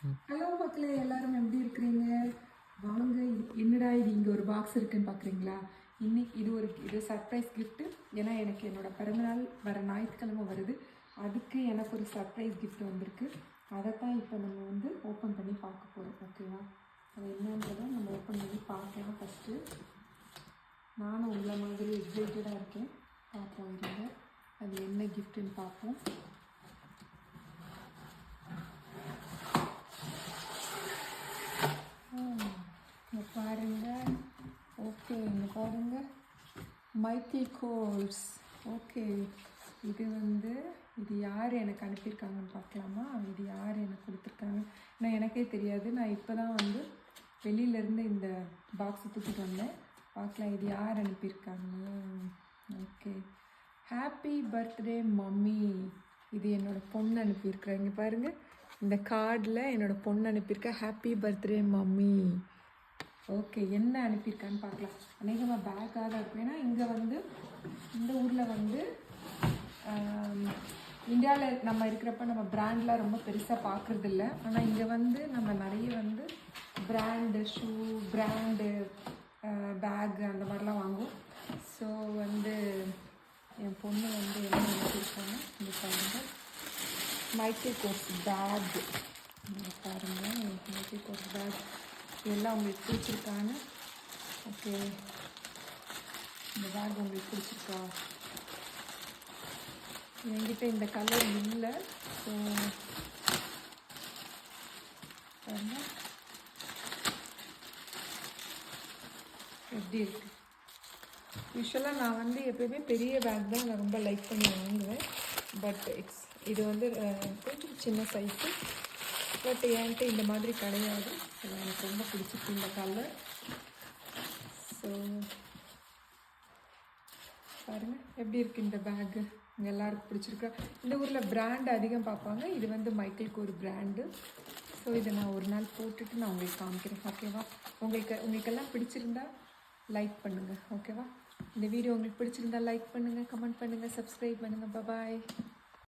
Hello மக்களே, எல்லாரும் எப்படி இருக்கிறீங்க? வாங்க, என்னடா இது இங்கே ஒரு பாக்ஸ் இருக்குன்னு பார்க்குறீங்களா? இன்னைக்கு இது சர்ப்ரைஸ் கிஃப்ட்டு. ஏன்னா எனக்கு என்னோட பிறந்தநாள் வர ஞாயிற்றுக்கிழமை வருது. அதுக்கு எனக்கு ஒரு சர்ப்ரைஸ் கிஃப்ட் வந்திருக்கு. அதைத்தான் இப்போ நம்ம வந்து ஓப்பன் பண்ணி பார்க்க போகிறோம். ஓகேவா? அது என்னன்றதை நம்ம ஓப்பன் பண்ணி பார்க்கலாம். ஃபஸ்ட்டு நானும் உங்களை மாதிரி எக்ஸைட்டடாக இருக்கேன். பார்ப்போம் இருங்க, அது என்ன கிஃப்ட்டுன்னு பார்ப்போம். பாருங்க, ஓகே, இங்கே பாருங்க, மைக்கேல் கோர்ஸ். ஓகே, இது யார் எனக்கு அனுப்பியிருக்காங்கன்னு பார்க்கலாமா? இது யார் எனக்கு கொடுத்துருக்காங்க? நான் எனக்கே தெரியாது. நான் இப்போ தான் வந்து வெளியிலேருந்து இந்த பாக்ஸை தூக்கிட்டு வந்தேன். பார்க்கலாம் இது யார் அனுப்பியிருக்காங்க. Okay, happy birthday mummy. இது என்னோடய பொண்ணு அனுப்பியிருக்கிறேன். இங்கே பாருங்கள், இந்த கார்டில் என்னோடய பொண்ணு அனுப்பியிருக்கா, ஹாப்பி பர்த்டே மம்மி. ஓகே, என்ன அனுப்பியிருக்கான்னு பார்க்கலாம். அநேகமாக பேக்காக தான் இருக்கும். ஏன்னா இங்கே வந்து இந்த ஊரில் வந்து இந்தியாவில் நம்ம இருக்கிறப்ப நம்ம பிராண்ட்லாம் ரொம்ப பெருசாக பார்க்குறதில்ல. ஆனால் இங்கே வந்து நம்ம நிறைய வந்து பிராண்டு ஷூ, பிராண்டு பேக் அந்த மாதிரிலாம் வாங்குவோம். ஸோ வந்து என் பொண்ணு வந்து என்ன அனுப்பியிருக்காங்க இந்த பாருங்கள், மைக்கேல் கோர்ஸ் பேக். பாருங்கள், மைக்கேல் கோர்ஸ் பேக் எல்லாம் உங்களுக்கு பிடிச்சிருக்காங்க. ஓகே, இந்த பேக் உங்களுக்கு பிடிச்சிருக்கா? என்கிட்ட இந்த கலர் இல்லை. ஸோ பாருங்க எப்படி இருக்கு. யூஸ்வலாக நான் வந்து எப்பயுமே பெரிய பேக் தான் நான் ரொம்ப லைக் பண்ணி வாங்குவேன். பட் இது வந்து கொஞ்சம் சின்ன சைஸு. பட் என்கிட்ட இந்த மாதிரி கிடையாது. எனக்கு ரொம்ப பிடிச்சிருக்கு இந்த கலர். ஸோ பாருங்கள் எப்படி இருக்குது இந்த பேக்கு. இங்கே எல்லாருக்கும் பிடிச்சிருக்கா? இந்த ஊரில் பிராண்டு அதிகம் பார்ப்பாங்க. இது வந்து மைக்கேலுக்கு ஒரு பிராண்டு. ஸோ இதை நான் ஒரு நாள் போட்டுட்டு நான் உங்களுக்கு காமிக்கிறேன். ஓகேவா? உங்களுக்கெல்லாம் பிடிச்சிருந்தா லைக் பண்ணுங்கள். ஓகேவா? இந்த வீடியோ உங்களுக்கு பிடிச்சிருந்தா லைக் பண்ணுங்கள், கமெண்ட் பண்ணுங்கள், சப்ஸ்கிரைப் பண்ணுங்கள். பாய்.